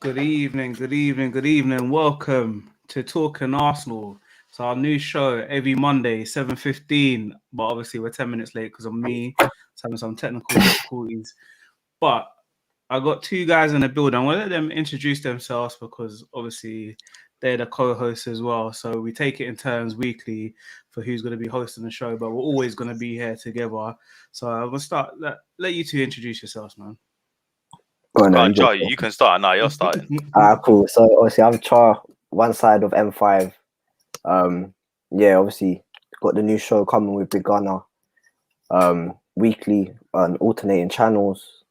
Good evening, good evening, good evening. Welcome to Talking Arsenal. It's our new show every Monday, 7:15. But obviously we're 10 minutes late because of me having some technical difficulties. But I got two guys in the building. I'm gonna let them introduce themselves because obviously they're the co-hosts as well. So we take it in turns weekly for who's going to be hosting the show, but we're always going to be here together. So I'm gonna start. Let you two introduce yourselves, man. Go on, Oh, Char, you can start now. You're starting. Cool. So obviously I'm Char, one side of M5. Obviously got the new show coming with Big Gunner. Weekly on alternating channels,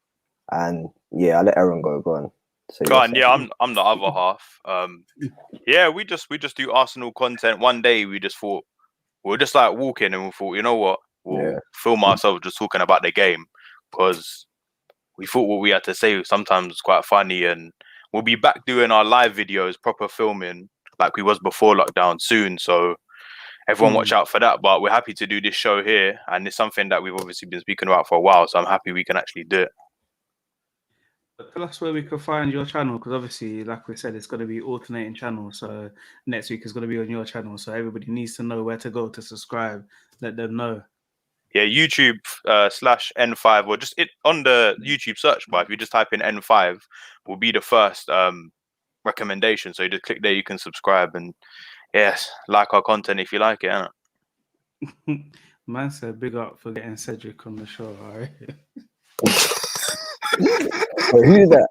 and I'll let Aaron go on. So Go on, I'm the other half. We just do Arsenal content. One day we just thought we'll just like walk in and we thought, you know what, we'll film ourselves just talking about the game because we thought what we had to say sometimes was quite funny, and we'll be back doing our live videos, proper filming like we was before lockdown soon. So everyone watch out for that. But we're happy to do this show here, and it's something that we've obviously been speaking about for a while. So I'm happy we can actually do it. But tell us where we can find your channel, because obviously, like we said, it's going to be alternating channels. So next week is going to be on your channel. So everybody needs to know where to go to subscribe. Let them know. Yeah, YouTube /N5, or just it on the YouTube search bar. If you just type in N5, will be the first recommendation. So you just click there, you can subscribe, and yes, like our content if you like it. Man said, big up for getting Cedric on the show. All right. Who's that?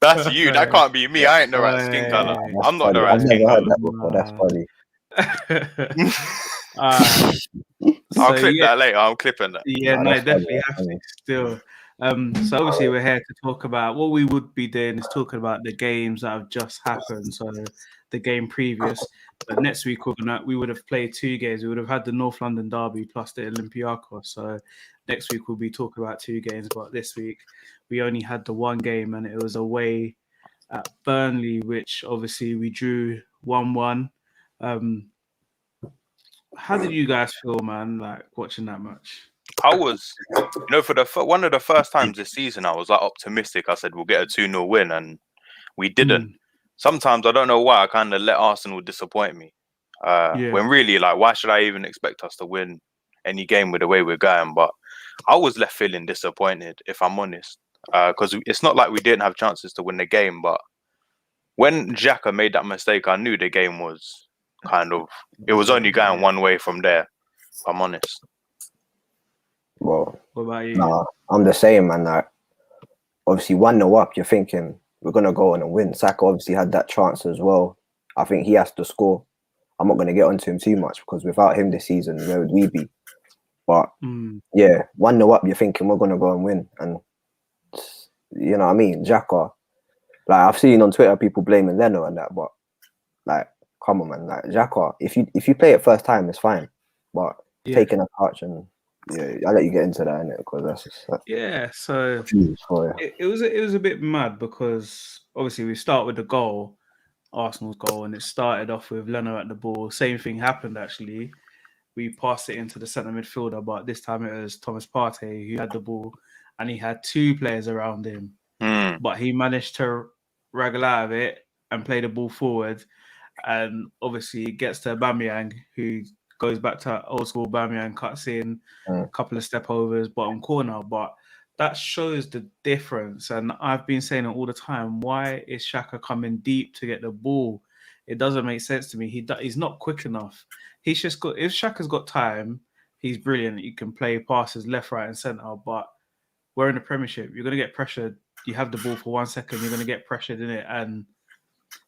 That's you. That can't be me. I ain't the right skin color. I'm not the right I've skin never heard color. that before. That's funny. I'll clip that later. I'm clipping that. Yeah, no, definitely have to still. So obviously we're here to talk about what we would be doing is talking about the games that have just happened. So the game previous, but next week we would have played two games. We would have had the North London derby plus the Olympiacos. So next week we'll be talking about two games, but this week we only had the one game, and it was away at Burnley, which obviously we drew 1-1. How did you guys feel, man, like watching that match? I was, for one of the first times this season, I was like optimistic. I said we'll get a 2-0 win, and we didn't. Sometimes I don't know why I kind of let Arsenal disappoint me. When really, like, why should I even expect us to win any game with the way we're going? But I was left feeling disappointed, if I'm honest, because it's not like we didn't have chances to win the game. But when Xhaka made that mistake, I knew the game was it was only going one way from there, if I'm honest. Well, what about you? Nah, I'm the same, man. Like, obviously 1-0 up, you're thinking we're gonna go on and win. Saka obviously had that chance as well. I think he has to score. I'm not gonna get onto him too much because without him this season, where would we be? But 1-0 up, you're thinking we're gonna go and win. And you know what I mean? Xhaka, like I've seen on Twitter people blaming Leno and that, but like, come on, man. Like Xhaka, if you play it first time, it's fine. But taking a touch and I'll let you get into that, innit? Because that's just so it was a bit mad because obviously we start with the goal, Arsenal's goal, and it started off with Leno at the ball. Same thing happened actually. We passed it into the centre midfielder, but this time it was Thomas Partey who had the ball, and he had two players around him. But he managed to wriggle out of it and play the ball forward, and obviously it gets to Aubameyang, who goes back to old school Aubameyang, cuts in a couple of step overs, bottom corner. But that shows the difference. And I've been saying it all the time. Why is Xhaka coming deep to get the ball? It doesn't make sense to me. He's not quick enough. He's just got, if Xhaka's got time, he's brilliant. You can play passes left, right, and centre. But we're in the Premiership. You're going to get pressured. You have the ball for 1 second, you're going to get pressured in it. And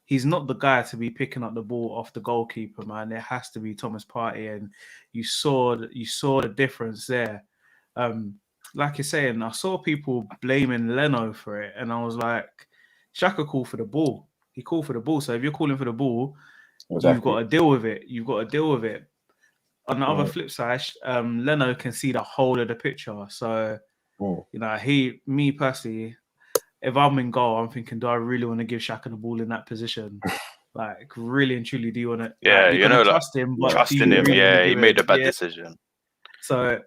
he's not the guy to be picking up the ball off the goalkeeper, man. It has to be Thomas Partey, and you saw the difference there. Like you're saying, I saw people blaming Leno for it, and I was like, Xhaka called for the ball. He called for the ball. So if you're calling for the ball, you've got to deal with it. You've got to deal with it. On the other flip side, Leno can see the whole of the picture. So, me personally, if I'm in goal, I'm thinking, do I really want to give Xhaka the ball in that position? Like, really and truly, do you want to? Yeah, like, trust him. But trusting him, he made a bad decision. So,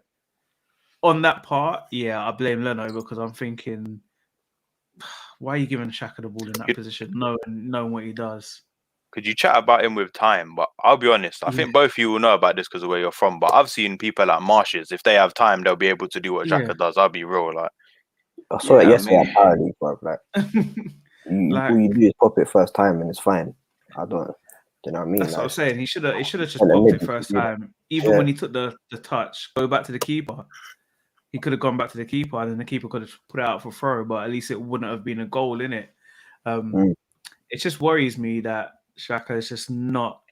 on that part, I blame Leno because I'm thinking, why are you giving Xhaka the ball in that position, knowing what he does? Could you chat about him with time? But I'll be honest, I think both of you will know about this because of where you're from. But I've seen people like Marshes, if they have time, they'll be able to do what Xhaka does. I'll be real, like. I saw it yesterday apparently, bro. Like, all you do is pop it first time and it's fine. I don't. Do you know what I mean? That's what I'm saying. He should have just popped it first time. Even when he took the touch, go back to the keeper. He could have gone back to the keeper, and then the keeper could have put it out for throw. But at least it wouldn't have been a goal, innit? It just worries me that Xhaka is just not.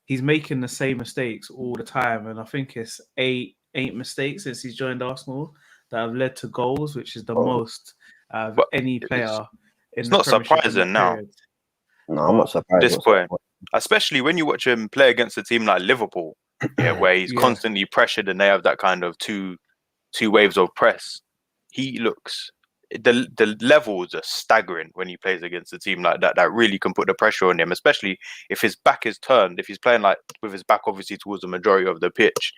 He's making the same mistakes all the time, and I think it's eight mistakes since he's joined Arsenal that have led to goals, which is the most of any player. It's not surprising now. No, I'm not surprised. At this point, especially when you watch him play against a team like Liverpool, where he's constantly pressured and they have that kind of two waves of press. He looks the levels are staggering when he plays against a team like that really can put the pressure on him, especially if his back is turned. If he's playing like with his back obviously towards the majority of the pitch,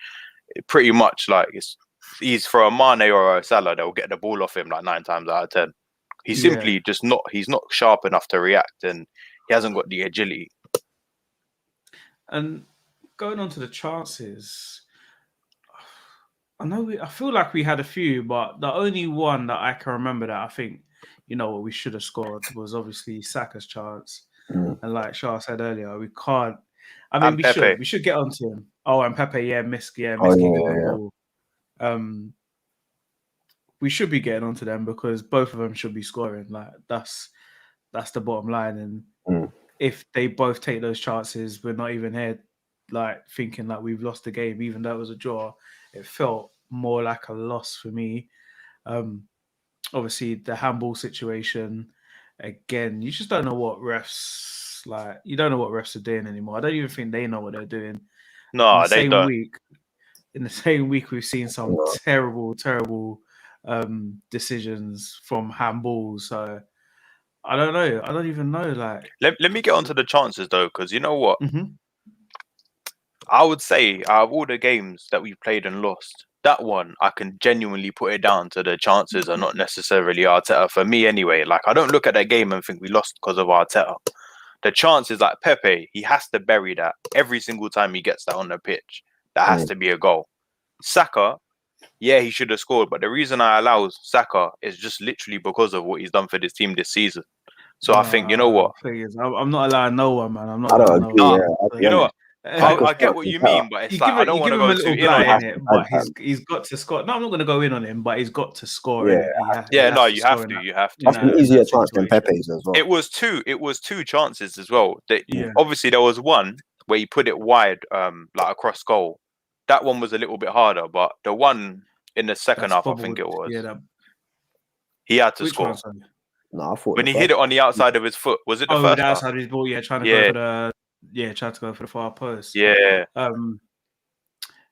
pretty much like he's for a Mane or a Salah, they'll get the ball off him like 9 times out of 10. He's simply just not. He's not sharp enough to react, and he hasn't got the agility. And going on to the chances, I feel like we had a few, but the only one that I can remember that I think, we should have scored was obviously Saka's chance. And like Shah said earlier, we can't. I mean, we should get onto him. Oh, and Pepe, Miski. We should be getting onto them because both of them should be scoring. Like that's the bottom line. And if they both take those chances, we're not even here like thinking like we've lost the game, even though it was a draw. It felt more like a loss for me. Obviously, the handball situation, again, you just don't know what refs you don't know what refs are doing anymore. I don't even think they know what they're doing. No, they don't. In the same week, we've seen some terrible decisions from handballs. So I don't know. I don't even know. Like, let me get onto the chances though, because you know what? I would say out of all the games that we've played and lost, that one I can genuinely put it down to the chances are not necessarily Arteta for me anyway. Like I don't look at that game and think we lost because of Arteta. The chances, like Pepe, he has to bury that every single time he gets that on the pitch. That has to be a goal. Saka, he should have scored, but the reason I allow Saka is just literally because of what he's done for this team this season. So I think, you know what? I'm not allowing no one, man. I'm not. I don't agree. You know what? I get what you mean, but it's like I don't want to go too in on him. But he's got to score. No, I'm not going to go in on him, but he's got to score. You have to. You have to. That's an easier chance than Pepe's as well. It was two chances as well. Obviously, there was one where he put it wide, like across goal. That one was a little bit harder, but the one in the second half, I think it was. He had to score. No, I thought when he hit it on the outside of his foot. Was it the first? The outside of his ball. Trying to go for the. Tried to go for the far post.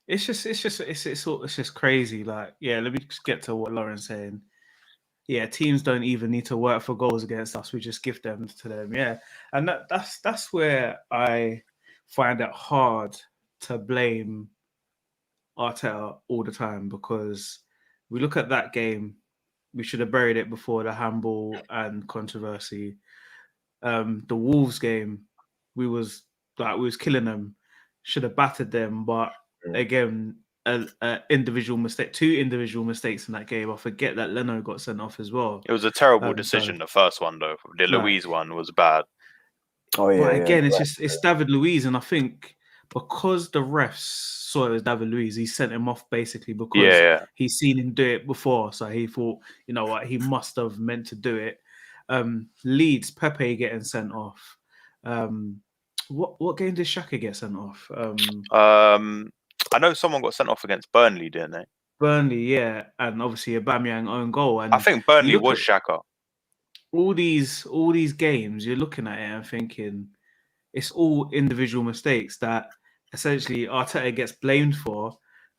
It's just crazy. Like, let me just get to what Lauren's saying. Teams don't even need to work for goals against us. We just give them to them. And that's where I find it hard to blame Arteta all the time, because we look at that game, we should have buried it before the handball and controversy. The Wolves game, we was killing them, should have battered them, but again, individual mistake, 2 individual mistakes in that game. I forget that Leno got sent off as well. It was a terrible decision. The first one though, the Luiz one was bad. But again, it's David Luiz, and I think because the refs saw it was David Luiz, he sent him off basically because he's seen him do it before, so he thought, you know what, he must have meant to do it. Leeds, Pepe getting sent off. What game did Xhaka get sent off? I know someone got sent off against Burnley, didn't they? Burnley, and obviously Aubameyang own goal. And I think Burnley was Xhaka. All these games, you're looking at it and thinking it's all individual mistakes that essentially Arteta gets blamed for.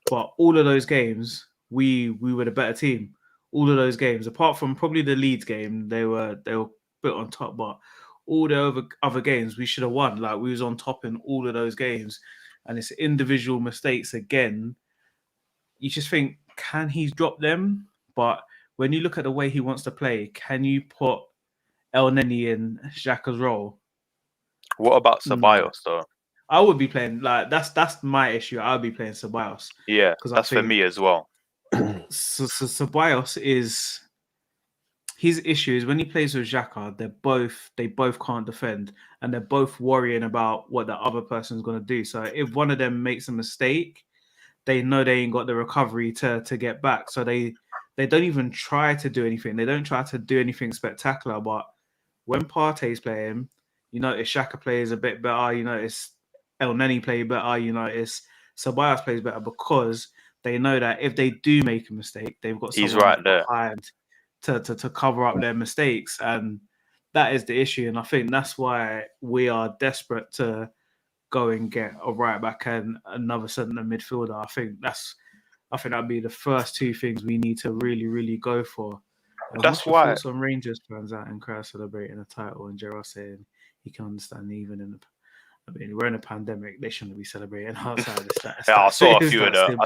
But all of those games, we were the better team. All of those games, apart from probably the Leeds game, they were built on top. But all the other games, we should have won. Like, we was on top in all of those games. And it's individual mistakes again. You just think, can he drop them? But when you look at the way he wants to play, can you put El Neni in Xhaka's role. What about Ceballos though? I would be playing like that's my issue. I would be playing Ceballos. Yeah, because that's for me as well. So Ceballos is his issue is when he plays with Xhaka, they both can't defend, and they're both worrying about what the other person's gonna do. So if one of them makes a mistake, they know they ain't got the recovery to get back. So they don't even try to do anything. They don't try to do anything spectacular. But when Partey's playing, you notice Xhaka plays a bit better. You notice El Neni play better. You notice Ceballos plays better because they know that if they do make a mistake, they've got someone right there behind to cover up their mistakes. And that is the issue. And I think that's why we are desperate to go and get a right back and another centre midfielder. I think that'd be the first two things we need to really, really go for. That's why some Rangers fans out and crowd celebrating a title, and Gerrard saying he can understand even in we're in a pandemic. They shouldn't be celebrating outside of that. I saw a few of the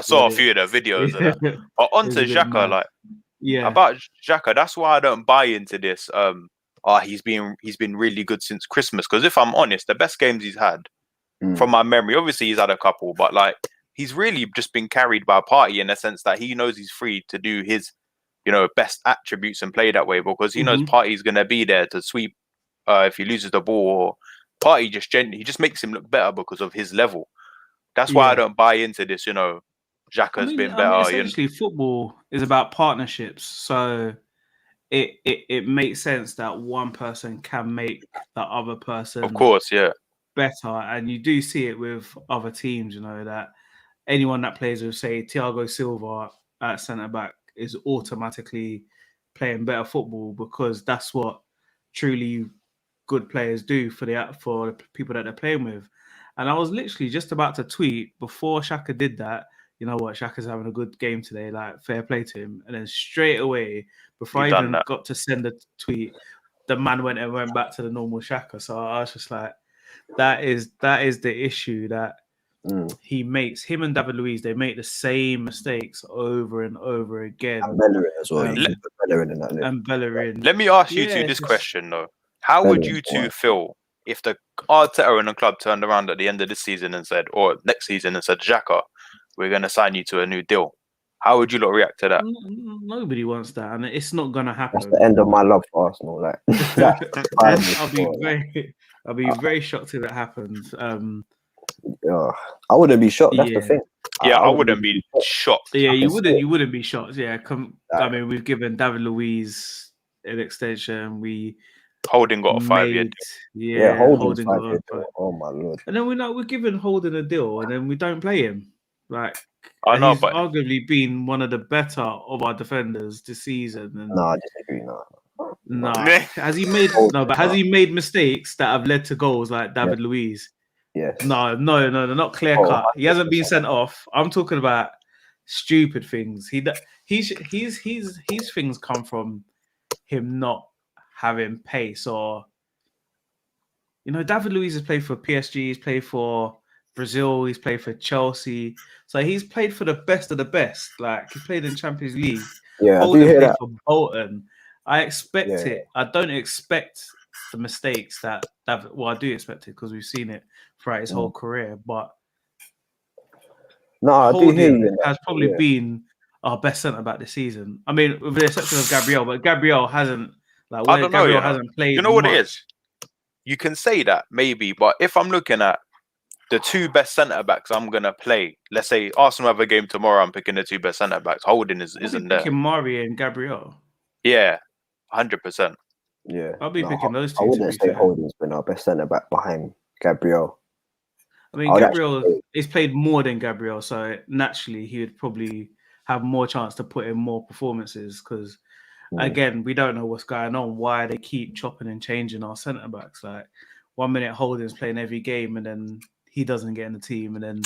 videos of that. But onto Xhaka, about Xhaka, that's why I don't buy into this. He's been really good since Christmas. Because if I'm honest, the best games he's had, from my memory, obviously he's had a couple, but he's really just been carried by Partey in the sense that he knows he's free to do his, best attributes and play that way because he knows Partey's gonna be there to sweep if he loses the ball. Or Partey he just makes him look better because of his level. That's why I don't buy into this. Xhaka's been better. Essentially, football is about partnerships, so it makes sense that one person can make the other person, of course, better. And you do see it with other teams. That anyone that plays with, say, Thiago Silva at centre back is automatically playing better football because that's what truly good players do for the people that they're playing with. And I was literally just about to tweet before Xhaka did that. You know what? Xhaka's having a good game today. Fair play to him. And then straight away, before I even got to send a tweet, the man went back to the normal Xhaka. So I was just like, that is the issue that he makes. Him and David Luiz, they make the same mistakes over and over again. And Bellerin as well. Bellerin. Let me ask you two this question though. How would you two feel if the Arteta and the club turned around at the end of this season and said, or next season and said, Xhaka, we're going to sign you to a new deal? How would you lot react to that? Nobody wants that, and it's not going to happen. That's the end of my love for Arsenal. I'll be very shocked if it happens. I wouldn't be shocked. That's the thing. I wouldn't be shocked. Yeah, you wouldn't be shocked. Yeah, I mean, we've given David Luiz an extension. Holding got a 5-year deal. Yeah, Holding got a 5-year deal. Oh my lord! And then we're giving Holding a deal, and then we don't play him. I know, he's arguably been one of the better of our defenders this season. No, I disagree. No. Has he made mistakes that have led to goals like David Luiz? Yes. No, not clear cut. He hasn't been sent off. I'm talking about stupid things. His things come from him not having pace, or David Luiz has played for PSG, he's played for Brazil, he's played for Chelsea, so he's played for the best of the best. He played in Champions League. Yeah, I do hear that. For Bolton. I expect it. I don't expect the mistakes that David. Well, I do expect it because we've seen it throughout his whole career. But I do hear you. Has probably been our best centre back this season. I mean, with the exception of Gabriel, but Gabriel hasn't. I don't know. Gabriel hasn't played. You know what it is? You can say that maybe, but if I'm looking at the two best centre backs I'm gonna play, let's say Arsenal have a game tomorrow, I'm picking the two best centre backs. Holding isn't there. Picking Mari and Gabriel. Yeah, 100%. Yeah, I'll be picking those two. I wouldn't say Holding's been our best centre back behind Gabriel. I mean, Gabriel is played more than Gabriel, so naturally he would probably have more chance to put in more performances because. Again, we don't know what's going on, why they keep chopping and changing our centre backs. 1 minute Holding's playing every game and then he doesn't get in the team, and then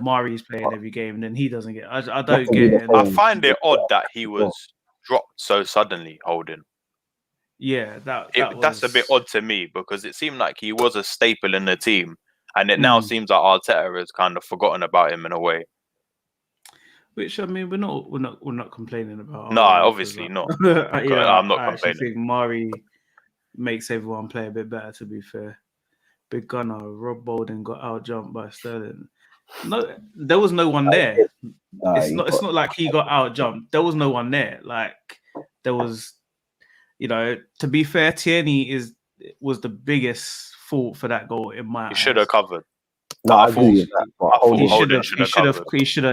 Mari's playing every game and then he doesn't get. I don't get it. I find it odd that he was dropped so suddenly, Holding. Yeah, that's a bit odd to me because it seemed like he was a staple in the team, and it now seems like Arteta has kind of forgotten about him in a way. Which I mean, we're not complaining about. No, obviously not. I'm not complaining. I think makes everyone play a bit better. To be fair, big gunner Rob Bolden got out jumped by Sterling. No, there was no one there. It's not like he got out jumped. There was no one there. Like there was, to be fair, Tierney was the biggest fault for that goal in my eyes. He should have covered. No, I agree with that.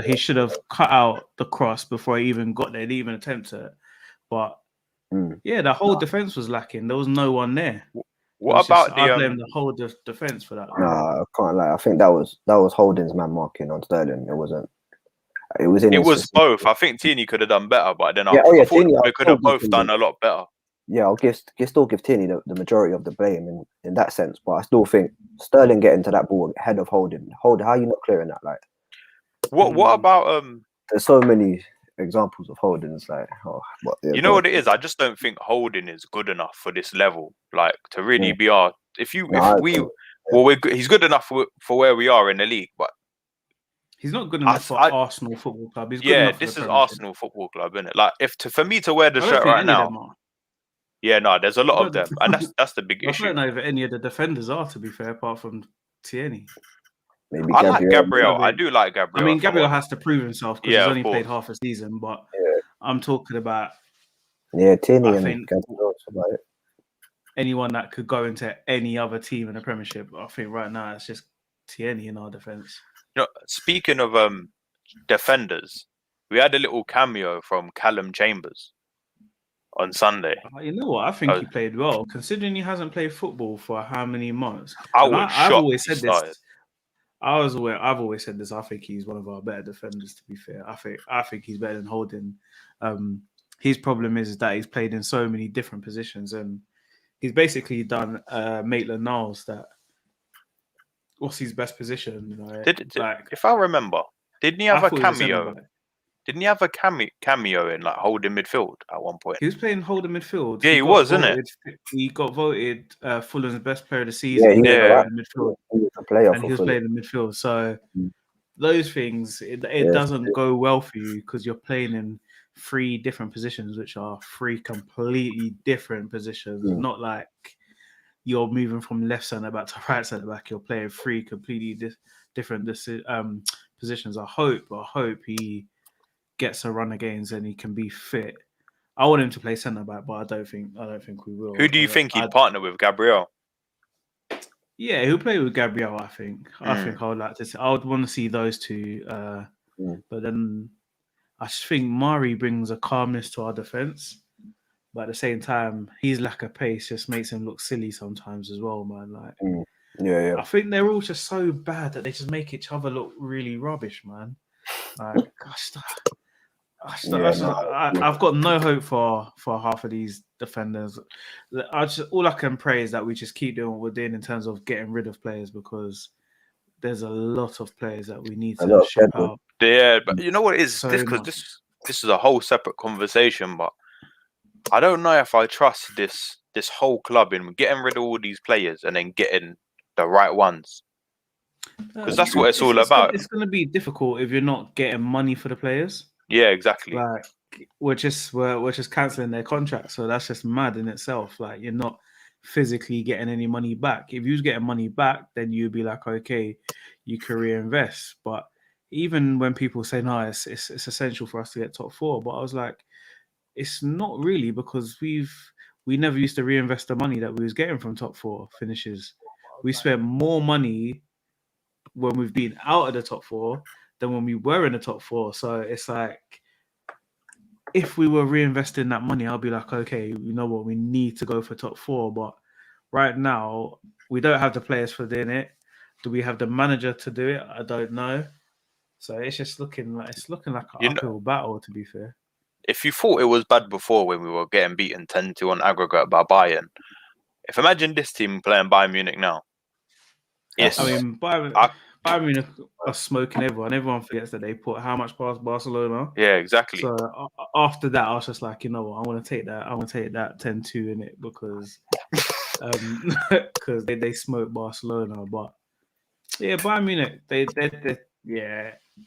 He should have cut out the cross before he even got there. He didn't even attempt it. But the whole defense was lacking. There was no one there. What about I blame the whole defense for that. I can't lie. I think that was Holding's man marking on Sterling. It wasn't. It was both. I think Tierney could have done better, but then I thought they could have both done a lot better. Yeah, I'll still give Tierney the majority of the blame in that sense, but I still think Sterling getting to that ball ahead of Holding, how are you not clearing that? Like, what about There's so many examples of Holding. It's like, you know what it is? I just don't think Holding is good enough for this level. Like to really be our. He's good enough for where we are in the league, but he's not good enough for Arsenal Football Club. He's good enough this is Arsenal Football Club, isn't it? Like for me to wear the shirt right now. Yeah, no, there's a lot of them, and that's the big issue. I don't know if any of the defenders are, to be fair, apart from Tierney. Maybe I like Gabriel. I do like Gabriel. I mean, Gabriel has to prove himself because he's only played half a season, but I'm talking about Tierney and Gabriel. About it. Anyone that could go into any other team in the Premiership. I think right now it's just Tierney in our defence. Speaking of defenders, we had a little cameo from Callum Chambers on Sunday. You know what? I think he played well, considering he hasn't played football for how many months. I've always said this. I've always said this. I think he's one of our better defenders. To be fair, I think he's better than Holding. His problem is that he's played in so many different positions, and he's basically done Maitland-Niles. What's his best position? If I remember, didn't he have a cameo? Didn't he have a cameo in like holding midfield at one point? He was playing holding midfield. Yeah, he was, isn't it? He got voted Fulham's best player of the season. In midfield. He was a player, and he was playing in midfield. So those things, it doesn't go well for you because you're playing in 3 different positions, which are 3 completely different positions. Not like you're moving from left centre back to right centre back. You're playing 3 completely different positions. I hope he gets a run of games and he can be fit. I want him to play centre back, but I don't think we will. Who do you think he'd partner with? Gabriel? Yeah, he'll play with Gabriel. I think I would like to see. I would want to see those 2. But then I just think Mari brings a calmness to our defense. But at the same time, his lack of pace just makes him look silly sometimes as well, man. Like, I think they're all just so bad that they just make each other look really rubbish, man. Like, I've got no hope for half of these defenders. All I can pray is that we just keep doing what we're doing in terms of getting rid of players, because there's a lot of players that we need to ship out. Yeah, but you know what it is? This is a whole separate conversation, but I don't know if I trust this whole club in getting rid of all these players and then getting the right ones. Because that's what it's all about. It's going to be difficult if you're not getting money for the players. Yeah, exactly. Like we're just cancelling their contract, so that's just mad in itself. Like you're not physically getting any money back. If you was getting money back, then you'd be like, okay, you can reinvest. But even when people say no, it's essential for us to get top 4. But I was like, it's not really, because we never used to reinvest the money that we was getting from top 4 finishes. We spent more money when we've been out of the top 4 than when we were in the top 4. So it's like, if we were reinvesting that money, I'll be like, okay, you know what, we need to go for top 4. But right now, we don't have the players for doing it. Do we have the manager to do it? I don't know. So it's just looking like an uphill battle, to be fair. If you thought it was bad before when we were getting beaten 10-2 on aggregate by Bayern, imagine this team playing Bayern Munich now. Yes, I mean Bayern Munich are smoking everyone. Everyone forgets that they put how much past Barcelona. Yeah, exactly. So after that, I was just like, you know what, I want to take that 10-2 in it, because they smoked Barcelona. But yeah, Bayern Munich, they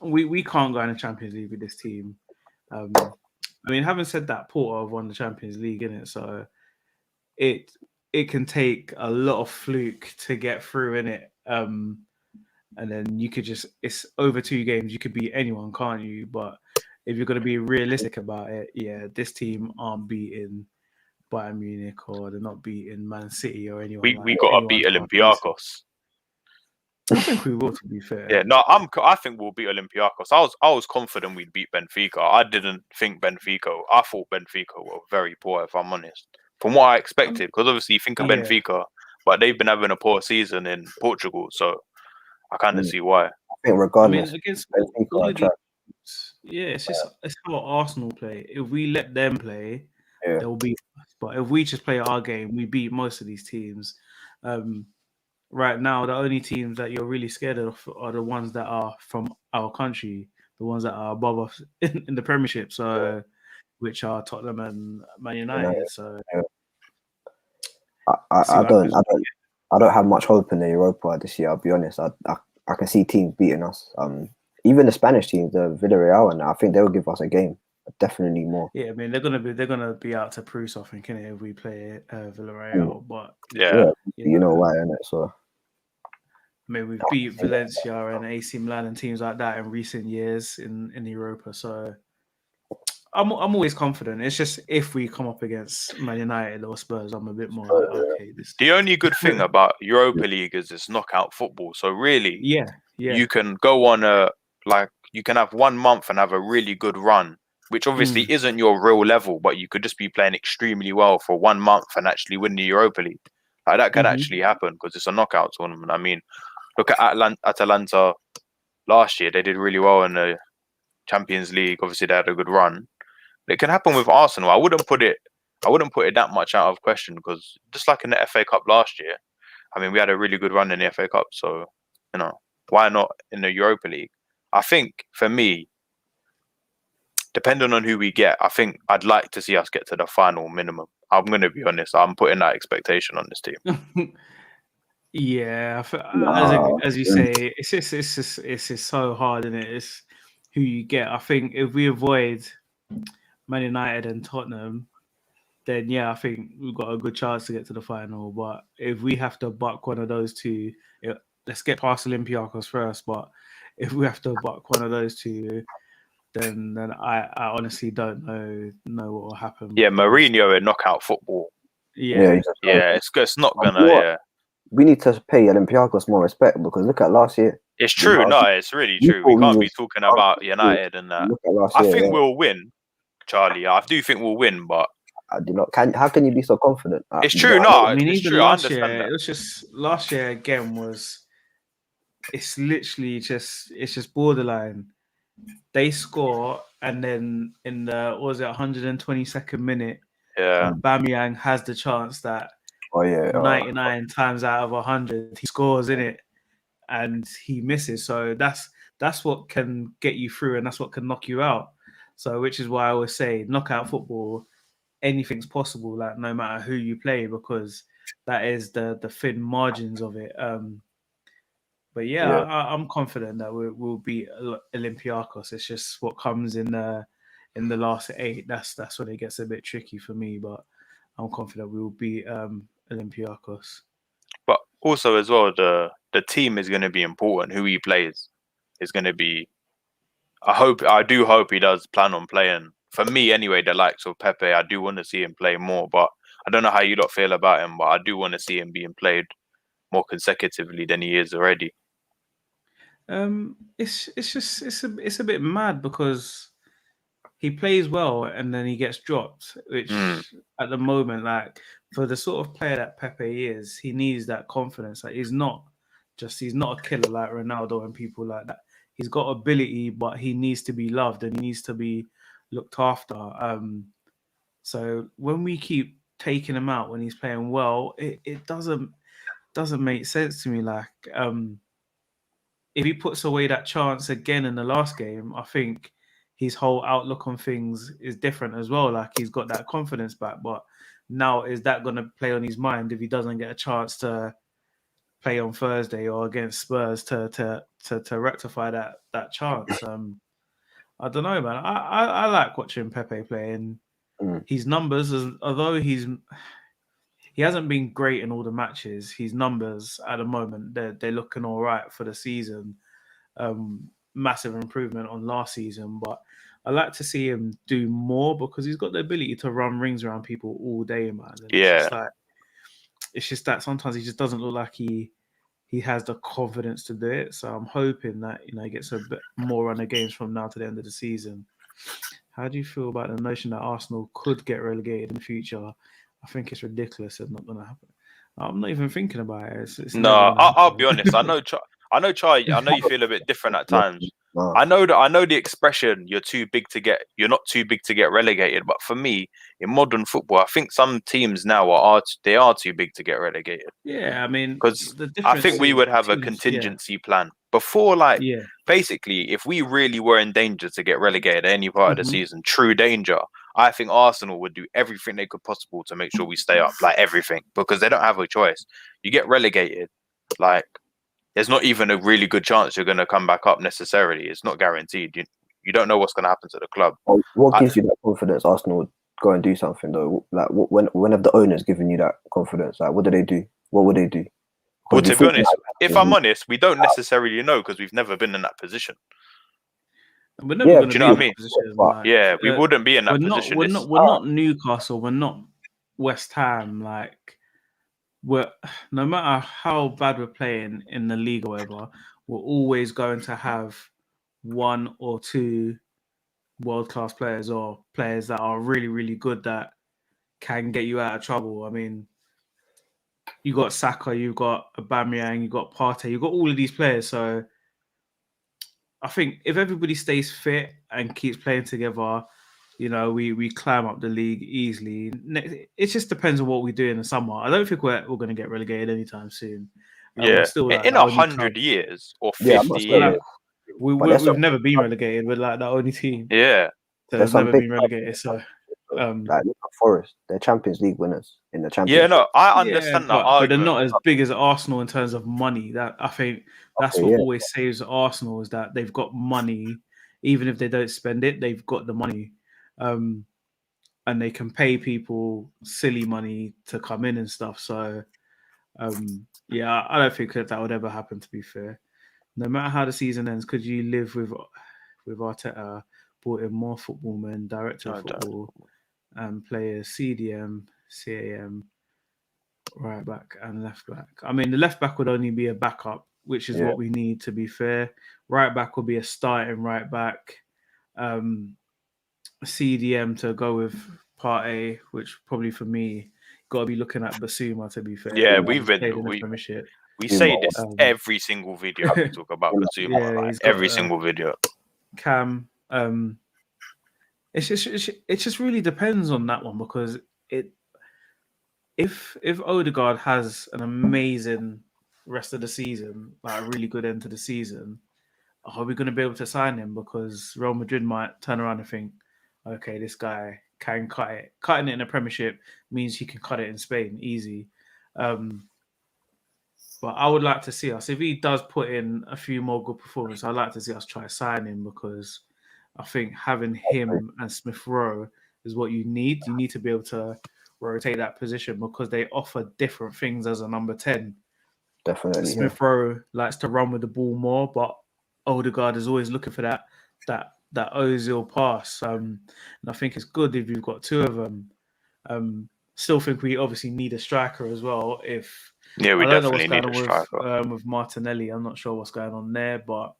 we can't go in the Champions League with this team. I mean, having said that, Porto have won the Champions League, innit? So it can take a lot of fluke to get through in it. And then you could it's over 2 games. You could beat anyone, can't you? But if you're going to be realistic about it, yeah, this team aren't beating Bayern Munich or they're not beating Man City or anyone. We got to beat Olympiacos. I think we will, to be fair. Yeah, no, I think we'll beat Olympiacos. I was confident we'd beat Benfica. I didn't think Benfica. I thought Benfica were very poor, if I'm honest, from what I expected. Because obviously you think of Benfica, but they've been having a poor season in Portugal, so I kind of see why. I think regardless, against Benfica, it's how Arsenal play. If we let them play, they'll beat us. But if we just play our game, we beat most of these teams. Right now, the only teams that you're really scared of are the ones that are from our country, the ones that are above us in the Premiership, so which are Tottenham and Man United. So I don't have much hope in the Europa this year. I'll be honest. I can see teams beating us. Even the Spanish teams, the Villarreal, and I think they'll give us a game. Definitely more. Yeah, I mean they're gonna be out to prove something, can it, if we play Villarreal? But you know why, innit? So I mean we've beat Valencia and AC Milan and teams like that in recent years in Europa. So I'm always confident. It's just if we come up against Man United or Spurs, I'm a bit more like, okay. The only good thing about Europa League is it's knockout football. So really, you can go on you can have 1 month and have a really good run, which obviously isn't your real level, but you could just be playing extremely well for 1 month and actually win the Europa League. Like that could actually happen because it's a knockout tournament. I mean, look at Atalanta last year. They did really well in the Champions League. Obviously, they had a good run. It can happen with Arsenal. I wouldn't put it that much out of question because just like in the FA Cup last year, I mean, we had a really good run in the FA Cup. So, why not in the Europa League? I think for me, depending on who we get, I think I'd like to see us get to the final minimum. I'm going to be honest. I'm putting that expectation on this team. Yeah, as you say, it's just so hard, isn't it? It's who you get. I think if we avoid Man United and Tottenham, then I think we've got a good chance to get to the final. But if we have to buck one of those two, let's get past Olympiacos first. But if we have to buck one of those two, then I honestly don't know what will happen. Yeah, Mourinho in knockout football. Yeah, it's not gonna. We need to pay Olympiacos more respect because look at last year. It's true. No, it's really true. We can't be talking about United and that. I think we'll win, Charlie. I do think we'll win, but I do not. How can you be so confident? It's true. No, I mean, it's true. Last year, it was just last year again. It's literally just borderline. They score, and then in the 122nd minute, Aubameyang has the chance that 99 times out of 100 he scores in it, and he misses. So that's what can get you through, and that's what can knock you out. So which is why I always say knockout football, anything's possible. Like no matter who you play, because that is the thin margins of it. But I'm confident that we'll beat Olympiacos. It's just what comes in the last 8. That's when it gets a bit tricky for me. But I'm confident we will beat Olympiacos. But also as well, the team is going to be important. Who he plays is going to be. I do hope he does plan on playing. For me, anyway, the likes of Pepe, I do want to see him play more. But I don't know how you lot feel about him, but I do want to see him being played more consecutively than he is already. It's a bit mad because he plays well and then he gets dropped, which at the moment, like for the sort of player that Pepe is, he needs that confidence. Like he's not a killer like Ronaldo and people like that. He's got ability, but he needs to be loved and he needs to be looked after. So when we keep taking him out when he's playing well, it doesn't make sense to me. Like if he puts away that chance again in the last game, I think his whole outlook on things is different as well. Like he's got that confidence back, but now is that going to play on his mind if he doesn't get a chance to play on Thursday or against Spurs to rectify that chance? I don't know, man. I like watching Pepe play, and his numbers, although he he hasn't been great in all the matches. His numbers at the moment, they're looking all right for the season. Massive improvement on last season, but I like to see him do more because he's got the ability to run rings around people all day, man. And it's just that sometimes he just doesn't look like he has the confidence to do it. So I'm hoping that he gets a bit more run of games from now to the end of the season. How do you feel about the notion that Arsenal could get relegated in the future? I think it's ridiculous. It's not going to happen. I'm not even thinking about it. No, I'll be honest. I know, Charlie. I know you feel a bit different at times. I know the expression "you're not too big to get relegated." But for me, in modern football, I think some teams now are too big to get relegated. Yeah, I mean, because I think we would have a contingency plan before. Basically, if we really were in danger to get relegated at any part of the season, true danger, I think Arsenal would do everything they could possible to make sure we stay up, everything, because they don't have a choice. You get relegated, there's not even a really good chance you're going to come back up necessarily. It's not guaranteed. You don't know what's going to happen to the club. What gives you that confidence Arsenal would go and do something, though? When have the owners given you that confidence? What do they do? What would they do? Well, to be honest, if I'm honest, we don't necessarily know because we've never been in that position. We're never going to be in that position. We wouldn't be in that position. We're not Newcastle. We're not West Ham. No matter how bad we're playing in the league or whatever, we're always going to have one or two world-class players or players that are really, really good that can get you out of trouble. I mean, you got Saka, you've got Aubameyang, you've got Partey, you've got all of these players. So I think if everybody stays fit and keeps playing together, we climb up the league easily. It just depends on what we do in the summer. I don't think we're going to get relegated anytime soon. Yeah, still in 100 years or 50 years. We've never been relegated. We're the only team. Yeah. That's never been relegated. So, look at Forest. They're Champions League winners in the Champions League. Yeah, no, I understand that. But they're not as big as Arsenal in terms of money. That I think that's what always saves Arsenal is that they've got money. Even if they don't spend it, they've got the money. And they can pay people silly money to come in and stuff. So, I don't think that would ever happen, to be fair. No matter how the season ends, could you live with Arteta brought in more football men, director of football, and players, CDM, CAM, right back and left back? I mean, the left back would only be a backup, which is what we need, to be fair. Right back would be a starting right back. CDM to go with Partey, which probably for me got to be looking at Basuma, to be fair. Yeah, we say this every single video we talk about Basuma. Every single video. Cam, it just really depends on that one because if Odegaard has an amazing rest of the season, a really good end to the season, are we going to be able to sign him? Because Real Madrid might turn around and think, okay, this guy can cut it. Cutting it in the Premiership means he can cut it in Spain easy. But I would like to see us, if he does put in a few more good performances, I'd like to see us try to sign him because I think having him and Smith Rowe is what you need. You need to be able to rotate that position because they offer different things as a number 10. Definitely. Smith Rowe likes to run with the ball more, but Odegaard is always looking for that Ozil pass. And I think it's good if you've got two of them. Still think we obviously need a striker as well. We definitely need a striker. With Martinelli, I'm not sure what's going on there, but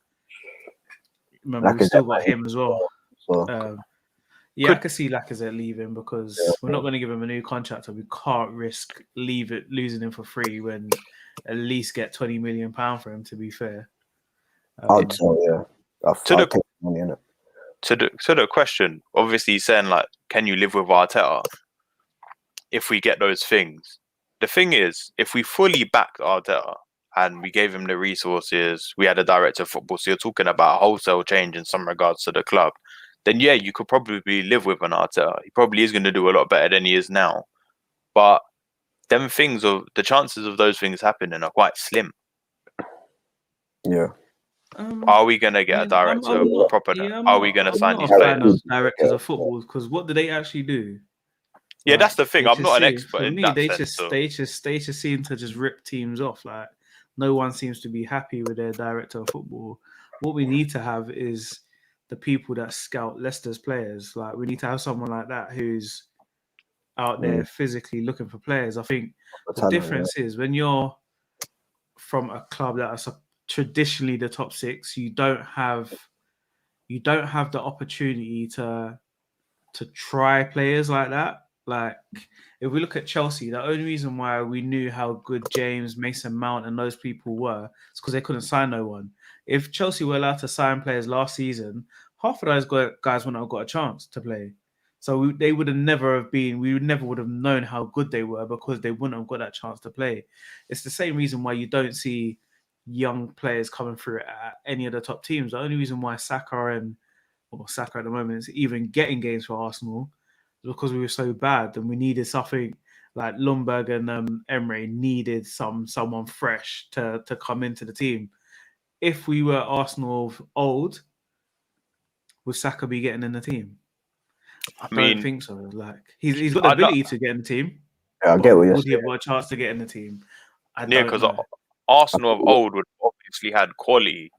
remember we've still got him as well. I could see Lacazette leaving because we're not going to give him a new contract, so we can't risk losing him for free when at least get £20 million for him. To be fair, I'd say I'll take money in it. To the question, obviously saying can you live with Arteta if we get those things? The thing is, if we fully backed Arteta and we gave him the resources, we had a director of football, so you're talking about a wholesale change in some regards to the club, then you could probably live with an Arteta. He probably is going to do a lot better than he is now. But the chances of those things happening are quite slim. Yeah. Are we going to get a director proper? Are we going to sign these players? Directors of football, because what do they actually do? Yeah, that's the thing. I'm not an expert for in me, that they sense. just seem to just rip teams off. Like no one seems to be happy with their director of football. What we need to have is the people that scout Leicester's players. Like we need to have someone like that who's out there physically looking for players. I think the difference is when you're from a club that is traditionally the top six, you don't have the opportunity to try players like that. Like if we look at Chelsea, the only reason why we knew how good James, Mason Mount, and those people were is because they couldn't sign no one. If Chelsea were allowed to sign players last season, half of those guys wouldn't have got a chance to play. So they would have never have been. We never would have known how good they were because they wouldn't have got that chance to play. It's the same reason why you don't see young players coming through at any of the top teams. The only reason why Saka at the moment is even getting games for Arsenal is because we were so bad and we needed something like Lundberg and Emery needed someone fresh to come into the team. If we were Arsenal of old, would Saka be getting in the team? I don't think so. Like he's got the ability to get in the team. Yeah, I get what you're saying. Would he have got a chance to get in the team? Because Arsenal of old would obviously had quality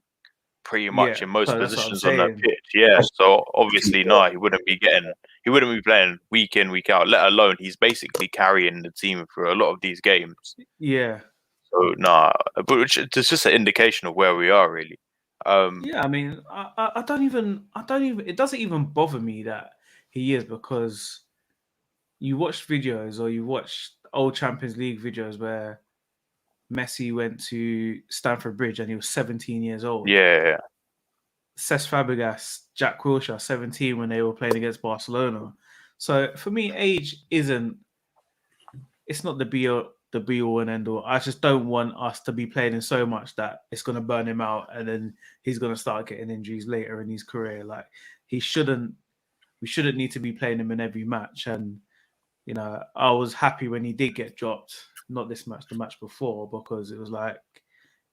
pretty much in most positions on the pitch. Yeah, so obviously he wouldn't be playing week in, week out, let alone he's basically carrying the team for a lot of these games. Yeah. So but it's just an indication of where we are really. I mean, I don't even it doesn't even bother me that he is, because you watch videos or you watch old Champions League videos where Messi went to Stamford Bridge and he was 17 years old. Yeah. Cesc Fabregas, Jack Wilshere, 17 when they were playing against Barcelona. So for me, age it's not the be all and end all. I just don't want us to be playing him so much that it's going to burn him out and then he's going to start getting injuries later in his career. Like we shouldn't need to be playing him in every match. And, you know, I was happy when he did get dropped, not this match, the match before, because it was like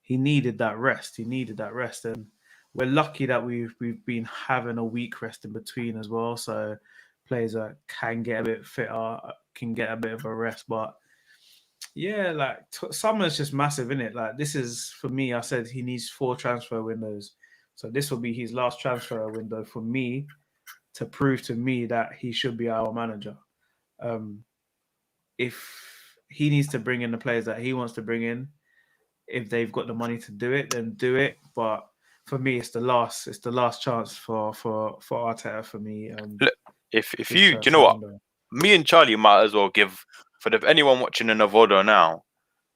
he needed that rest. And we're lucky that we've been having a week rest in between as well. So players that can get a bit fitter, can get a bit of a rest. But yeah, like summer's just massive, isn't it? Like this is, for me, I said he needs 4 transfer windows. So this will be his last transfer window for me to prove to me that he should be our manager. If he needs to bring in the players that he wants to bring in, if they've got the money to do it, then do it. But for me, it's the last chance for Arteta for me. If you, do you know what? Me and Charlie might as well give, for anyone watching in Avodo now,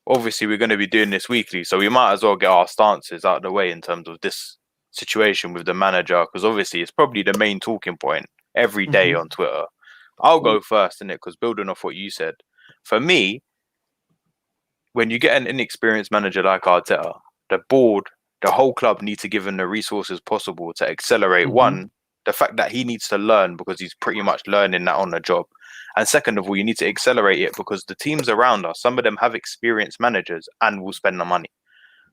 obviously we're going to be doing this weekly, so we might as well get our stances out of the way in terms of this situation with the manager, because obviously it's probably the main talking point every day on Twitter. I'll go first in it, because building off what you said, for me, when you get an inexperienced manager like Arteta, the board, the whole club need to give him the resources possible to accelerate one, the fact that he needs to learn, because he's pretty much learning that on the job. And second of all, you need to accelerate it because the teams around us, some of them have experienced managers and will spend the money.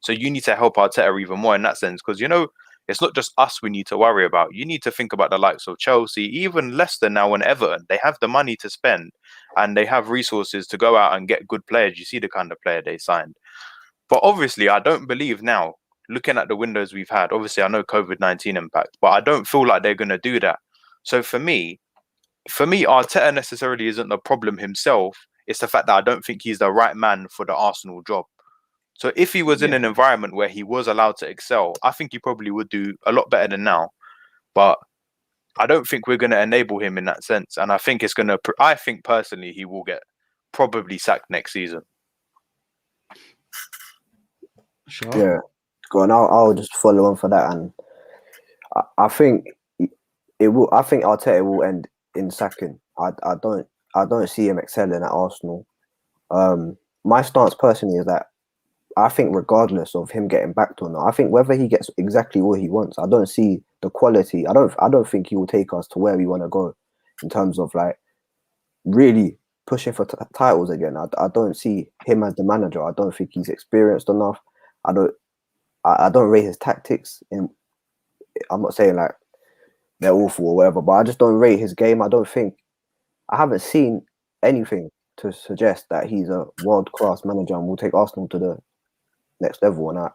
So you need to help Arteta even more in that sense, because, you know, it's not just us we need to worry about. You need to think about the likes of Chelsea, even Leicester now and Everton. They have the money to spend and they have resources to go out and get good players. You see the kind of player they signed. But obviously, I don't believe now, looking at the windows we've had, obviously I know COVID-19 impact, but I don't feel like they're going to do that. So for me, Arteta necessarily isn't the problem himself. It's the fact that I don't think he's the right man for the Arsenal job. So if he was in an environment where he was allowed to excel, I think he probably would do a lot better than now. But I don't think we're going to enable him in that sense. And I think I think personally he will get probably sacked next season. Sure. Yeah. Go on. I'll just follow on for that. And I think it will. I think Arteta will end in sacking. I don't see him excelling at Arsenal. My stance personally is that I think regardless of him getting backed or not, I think whether he gets exactly what he wants, I don't see the quality. I don't think he will take us to where we want to go in terms of like really pushing for titles again. I don't see him as the manager. I don't think he's experienced enough. I don't rate his tactics. I'm not saying like they're awful or whatever, but I just don't rate his game. I haven't seen anything to suggest that he's a world-class manager and will take Arsenal to the next level. And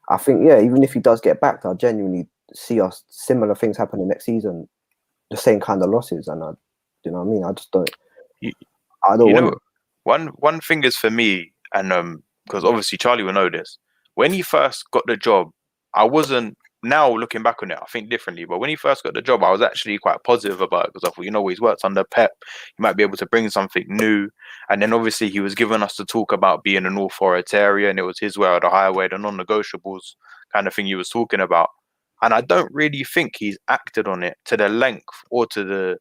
I think, yeah, even if he does get backed, I genuinely see us similar things happening next season, the same kind of losses. And you know what I mean? I just don't. I don't want. One thing is for me, and because obviously Charlie will know this. When he first got the job, I wasn't. Now looking back on it, I think differently. But when he first got the job, I was actually quite positive about it because I thought, he's worked under Pep. He might be able to bring something new. And then obviously he was giving us the talk about being an authoritarian. It was his way or the highway, the non-negotiables kind of thing he was talking about. And I don't really think he's acted on it to the length or to the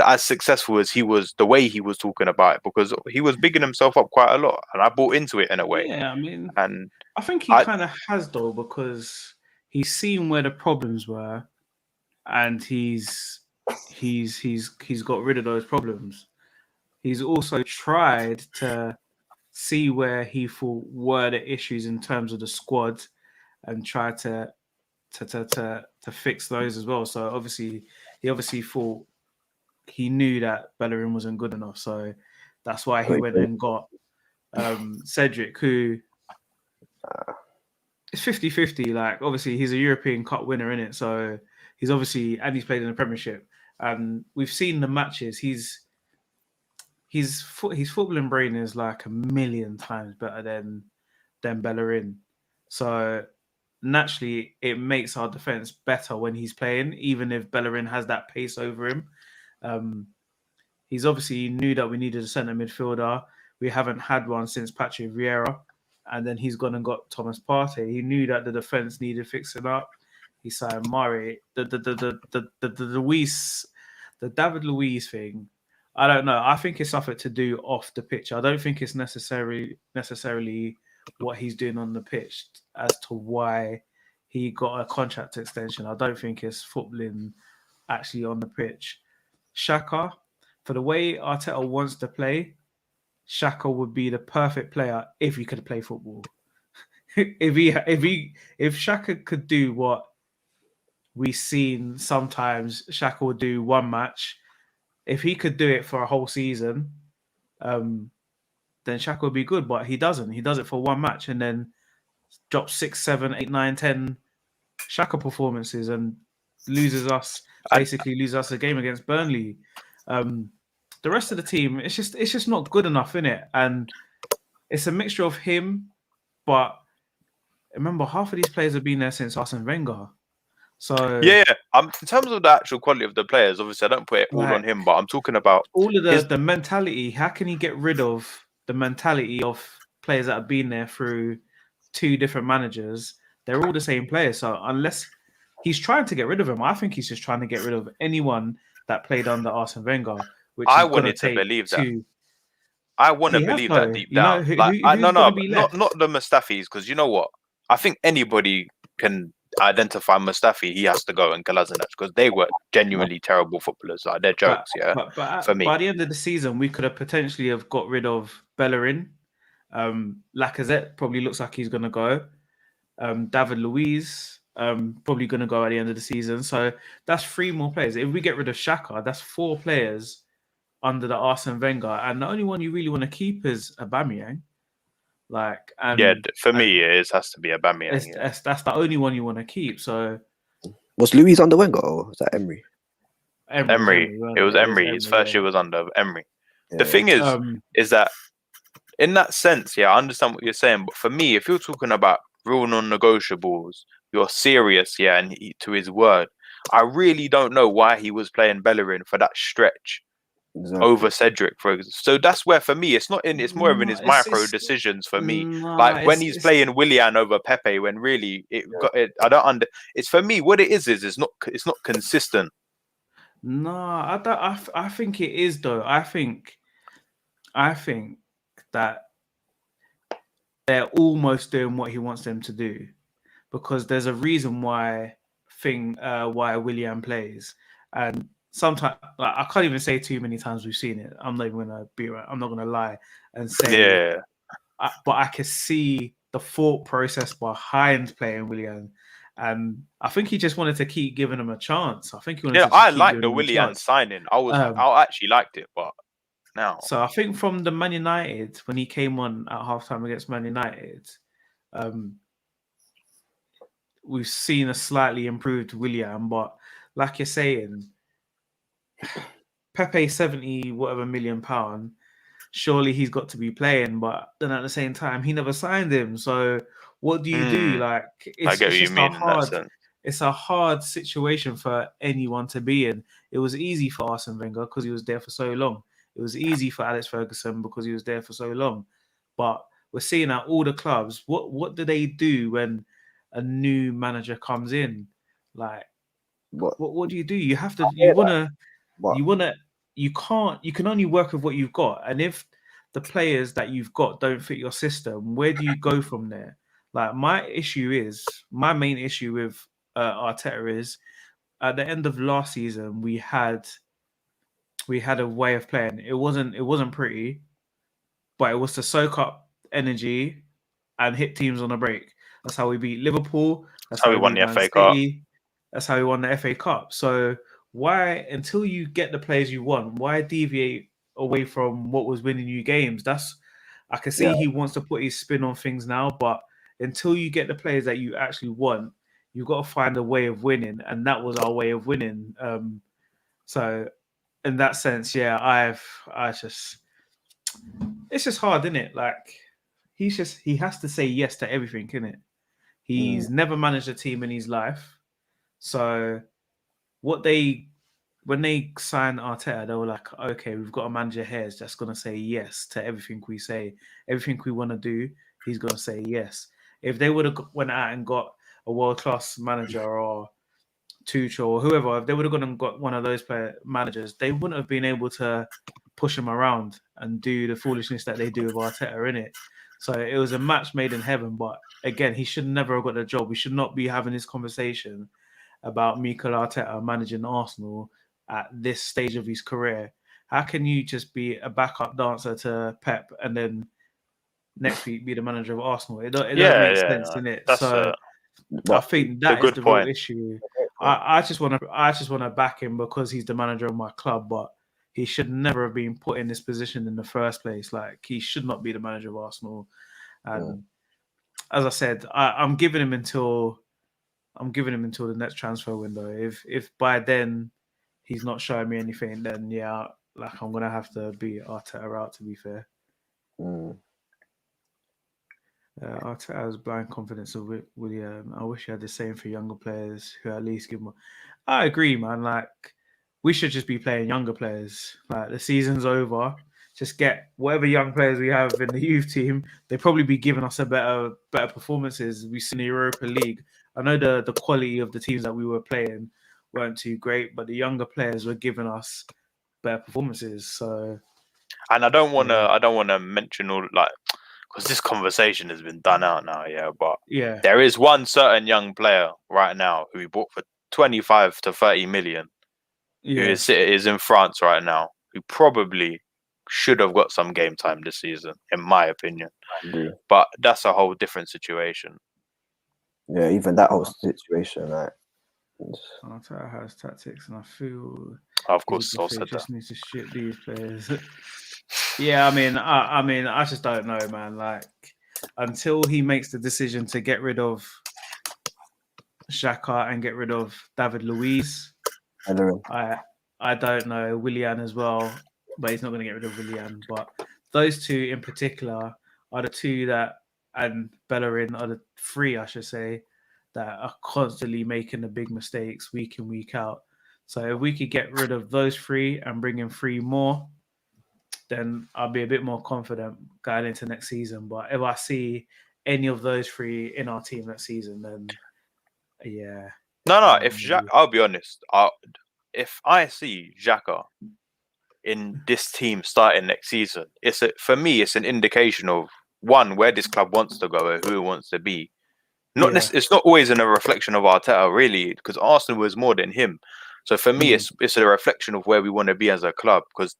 as successful as he was, the way he was talking about it, because he was bigging himself up quite a lot, and I bought into it in a way. Yeah, I mean, and I think he kind of has though, because he's seen where the problems were, and he's got rid of those problems. He's also tried to see where he thought were the issues in terms of the squad, and try to fix those as well. So he obviously thought, he knew that Bellerin wasn't good enough, so that's why he went and got Cedric, who is 50-50. Like, obviously he's a European Cup winner in it, so he's played in the Premiership, and we've seen the matches. His footballing brain is like a million times better than Bellerin, so naturally it makes our defense better when he's playing, even if Bellerin has that pace over him. He's obviously knew that we needed a centre midfielder. We haven't had one since Patrick Vieira, and then he's gone and got Thomas Partey. He knew that the defense needed fixing up. He signed Murray. The David Luiz thing, I don't know. I think it's something to do off the pitch. I don't think it's necessarily what he's doing on the pitch as to why he got a contract extension. I don't think it's footballing actually on the pitch. Xhaka, for the way Arteta wants to play, Xhaka would be the perfect player if he could play football. if Xhaka could do what we've seen sometimes Xhaka would do one match, if he could do it for a whole season, then Xhaka would be good. But he doesn't. He does it for one match and then drops 6, 7, 8, 9, 10 Xhaka performances and loses us a game against Burnley. The rest of the team, it's just not good enough, innit? And it's a mixture of him, but remember, half of these players have been there since Arsene Wenger. So yeah, in terms of the actual quality of the players, obviously I don't put it all on him, but I'm talking about all of the mentality. How can he get rid of the mentality of players that have been there through 2 different managers? They're all the same players. So unless he's trying to get rid of him, I think he's just trying to get rid of anyone that played under Arsene Wenger. Which I wanted to believe that. I want to believe that deep down. Not the Mustafis, because you know what? I think anybody can identify Mustafi. He has to go, and Kolasinac, because they were genuinely terrible footballers. Like, they're jokes, but for me. By the end of the season, we could have potentially have got rid of Bellerin. Lacazette probably looks like he's going to go. David Luiz probably going to go at the end of the season. So that's 3 more players. If we get rid of Xhaka, that's 4 players under the Arsene Wenger, and the only one you really want to keep is Aubameyang. For me, it has to be Aubameyang. That's the only one you want to keep. So, was Luiz under Wenger or was that Emery? Emery. It was Emery. His first year was under Emery. Yeah. The thing is that in that sense, I understand what you're saying, but for me, if you're talking about real non-negotiables, you're serious, and to his word, I really don't know why he was playing Bellerin for that stretch. Exactly. Over Cedric, for example. So that's where, for me, it's more in his micro decisions for me. Like when he's playing Willian over Pepe, when really I don't it's for me, what it is it's not consistent. No, I think it is though. I think that they're almost doing what he wants them to do, because there's a reason why Willian plays, and sometimes, I can't even say too many times we've seen it. I'm not even gonna lie and say, but I can see the thought process behind playing Willian, And I think he just wanted to keep giving him a chance. I think he wanted to I keep like giving the him a Willian chance. signing. I actually liked it, but now. So I think from the Man United, when he came on at halftime against Man United, we've seen a slightly improved Willian. But like you're saying, Pepe 70 whatever million pound, surely he's got to be playing. But then at the same time, he never signed him. So what do you do? Like I get what you mean in that sense. It's a hard situation for anyone to be in. It was easy for Arsene Wenger because he was there for so long. It was easy for Alex Ferguson because he was there for so long. But we're seeing at all the clubs, what do they do when a new manager comes in? Like, what do? You have to. You can only work with what you've got. And if the players that you've got don't fit your system, where do you go from there? Like my main issue with Arteta is at the end of last season we had a way of playing. It wasn't pretty, but it was to soak up energy and hit teams on a break. That's how we beat Liverpool. That's how we won the FA Cup. That's how we won the FA Cup. So why, until you get the players you want, why deviate away from what was winning you games? I can see he wants to put his spin on things now, but until you get the players that you actually want, you've got to find a way of winning, and that was our way of winning. So in that sense, it's just hard, isn't it? Like he has to say yes to everything, isn't it? He's never managed a team in his life. So when they signed Arteta, they were like, okay, we've got a manager here that's going to say yes to everything we say. Everything we want to do, he's going to say yes. If they would have went out and got a world-class manager or Tuchel or whoever, if they would have gone and got one of those managers, they wouldn't have been able to push him around and do the foolishness that they do with Arteta, in it. So it was a match made in heaven. But again, he should never have got the job. We should not be having this conversation about Mikel Arteta managing Arsenal at this stage of his career. How can you just be a backup dancer to Pep and then next week be the manager of Arsenal? It doesn't make sense, innit? So I think that is the real issue. I just want to back him because he's the manager of my club, but he should never have been put in this position in the first place. Like, he should not be the manager of Arsenal. And as I said, I'm giving him until the next transfer window. If by then he's not showing me anything, then I'm gonna have to be Arteta out, to be fair. Arteta has blind confidence of Willian. I wish he had the same for younger players who at least give more. I agree, man. Like, we should just be playing younger players. Like, the season's over. Just get whatever young players we have in the youth team. They'd probably be giving us a better performances. We've seen the Europa League. I know the quality of the teams that we were playing weren't too great, but the younger players were giving us better performances. So, and I don't want to mention all, like, because this conversation has been done out now, but there is one certain young player right now who we bought for 25 to 30 million, who is in France right now, who probably should have got some game time this season, in my opinion. But that's a whole different situation. Yeah, even that whole situation, like, Arteta has tactics, and I feel, of course, also just needs to ship these players. I mean, I just don't know, man. Like, until he makes the decision to get rid of Xhaka and get rid of David Luiz, I don't know. Willian as well, but he's not going to get rid of Willian. But those two in particular are the two that, and Bellerin are the three, I should say, that are constantly making the big mistakes week in, week out. So if we could get rid of those three and bring in three more, then I'll be a bit more confident going into next season. But if I see any of those three in our team next season, then No. I'll be honest. If I see Xhaka in this team starting next season, for me, it's an indication of, one, where this club wants to go or who it wants to be. It's not always in a reflection of Arteta, really, because Arsenal was more than him. So for me, it's a reflection of where we want to be as a club. Because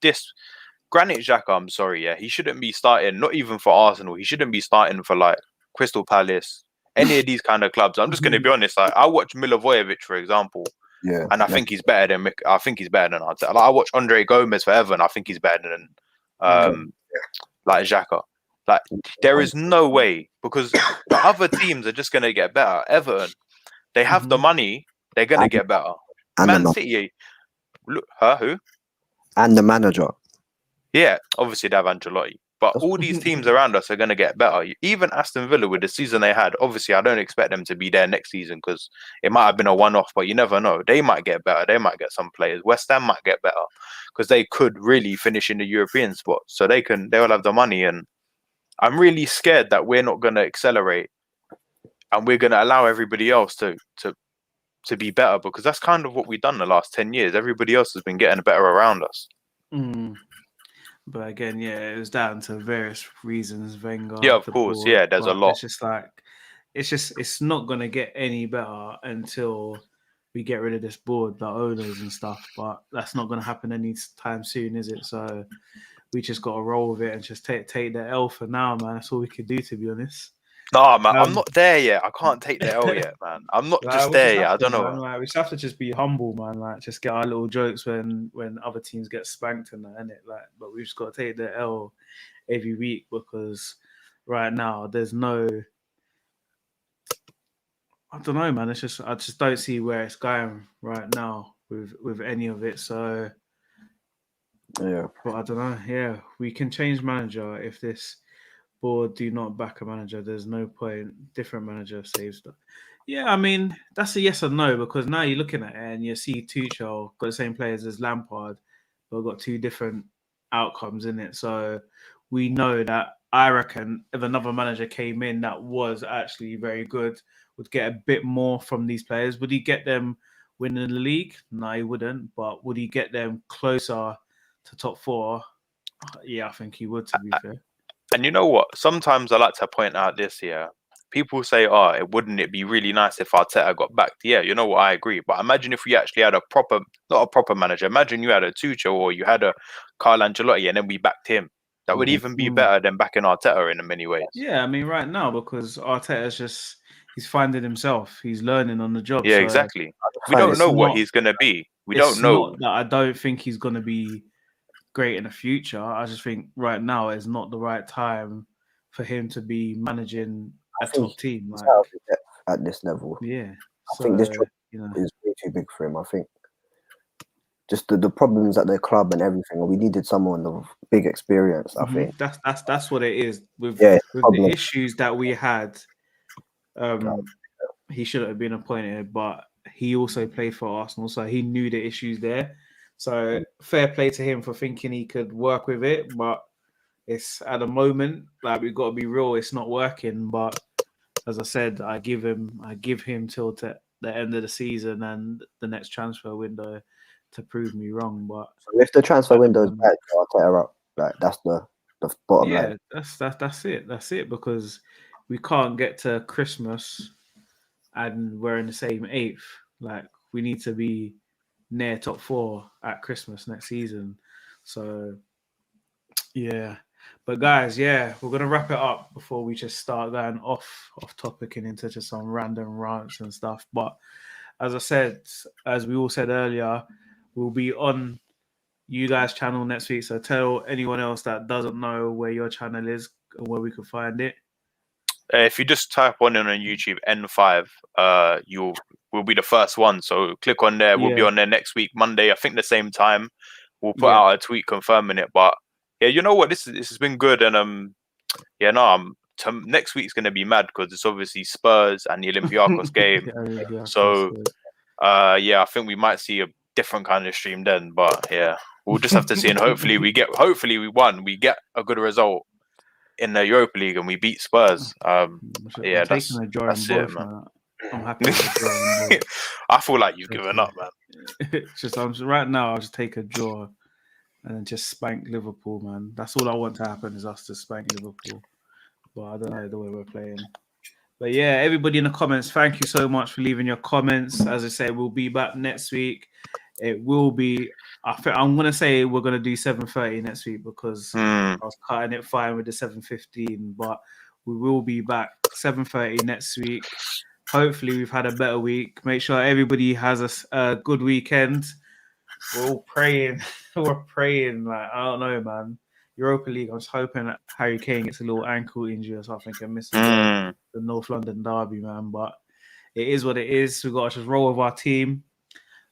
Granit Xhaka, I'm sorry, he shouldn't be starting, not even for Arsenal. He shouldn't be starting for, like, Crystal Palace, any of these kind of clubs. I'm just going to be honest. Like, I watch Milivojevic, for example, and I think he's better than Arteta. Like, I watch Andre Gomez for Everton. I think he's better than like Xhaka. Like, there is no way, because the other teams are just going to get better. Everton, they have the money. They're going to get better. Man City, look, who? And the manager. Yeah, obviously they have Ancelotti. But all these teams around us are going to get better. Even Aston Villa, with the season they had, obviously I don't expect them to be there next season because it might have been a one-off, but you never know. They might get better. They might get some players. West Ham might get better because they could really finish in the European spot. So they will have the money. And I'm really scared that we're not going to accelerate and we're going to allow everybody else to be better, because that's kind of what we've done the last 10 years. Everybody else has been getting better around us. But again, it was down to various reasons. Wenger, of course, board, there's a lot. It's just like, it's not gonna get any better until we get rid of this board, the owners and stuff. But that's not gonna happen anytime soon, is it? So we just got to roll with it and just take the L for now, man. That's all we can do, to be honest. No, man, I'm not there yet. I can't take the L yet, man. I'm not just there yet. I don't know. Like, we just have to just be humble, man. Like, just get our little jokes when other teams get spanked and that, innit? Like, but we've just got to take the L every week, because right now there's no. I don't know, man. I just don't see where it's going right now with any of it. So yeah, but I don't know. Yeah, we can change manager if this board do not back a manager. There's no point. Different manager saves stuff. Yeah, I mean, that's a yes or no, because now you're looking at it and you see Tuchel got the same players as Lampard, but got two different outcomes in it. So we know that, I reckon, if another manager came in that was actually very good, would get a bit more from these players. Would he get them winning the league? No, he wouldn't. But would he get them closer to top four? Yeah, I think he would, to be fair. And you know what? Sometimes I like to point out this here. People say, wouldn't it be really nice if Arteta got backed? Yeah, you know what? I agree. But imagine if we actually had not a proper manager. Imagine you had a Tuchel or you had a Carlo Ancelotti and then we backed him. That would even be better than backing Arteta in many ways. Yeah, I mean, right now, because Arteta's he's finding himself. He's learning on the job. Yeah, so exactly. We don't know what he's going to be. We don't know. Not that I don't think he's going to be great in the future. I just think right now is not the right time for him to be managing a top team at this level. Yeah, I think this job is way too big for him. I think just the problems at the club and everything. We needed someone of big experience. I think that's what it is with the issues that we had. He shouldn't have been appointed, but he also played for Arsenal, so he knew the issues there. So fair play to him for thinking he could work with it, but it's at the moment, like, we've got to be real, it's not working. But as I said, I give him till the end of the season and the next transfer window to prove me wrong. But if the transfer window is bad, I'll tear her up. Like, that's the bottom line. That's it, because we can't get to Christmas and we're in the same eighth. Like, we need to be near top four at Christmas next season. So yeah, but guys, we're gonna wrap it up before we just start going off topic and into just some random rants and stuff. But as I said, as we all said earlier, we'll be on you guys' channel next week. So tell anyone else that doesn't know where your channel is and where we can find it. If you just type on YouTube N5, we'll be the first one. So click on there. We'll be on there next week, Monday. I think the same time. We'll put out a tweet confirming it. But yeah, you know what? This has been good. And next week's gonna be mad because it's obviously Spurs and the Olympiacos game. I think we might see a different kind of stream then. But yeah, we'll just have to see. And hopefully we won. We get a good result in the Europa League and we beat Spurs. That's it, man. I'm happy with the draw. I feel like you've given up, man. It's just right now I'll just take a draw and then just spank Liverpool, man. That's all I want to happen, is us to spank Liverpool. But I don't know the way we're playing. But yeah, everybody in the comments, thank you so much for leaving your comments. As I said, we'll be back next week. It will be, I'm going to say we're going to do 7:30 next week because I was cutting it fine with the 7:15. But We will be back 7:30 next week. Hopefully, we've had a better week. Make sure everybody has a good weekend. We're all praying. We're praying. Like, I don't know, man. Europa League, I'm just hoping that Harry Kane gets a little ankle injury or something and misses the North London derby, man. But it is what it is. We've got to just roll with our team.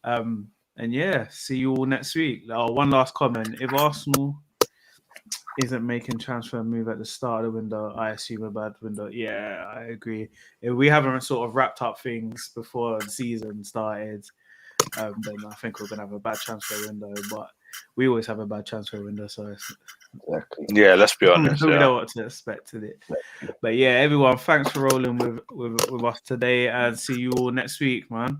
And yeah, see you all next week. One last comment. If Arsenal isn't making transfer move at the start of the window, I assume a bad window. Yeah, I agree. If we haven't sort of wrapped up things before the season started, then I think we're going to have a bad transfer window. But we always have a bad transfer window, so Exactly. Yeah, let's be honest. we know what to expect in it. But yeah, everyone, thanks for rolling with us today, and see you all next week, man.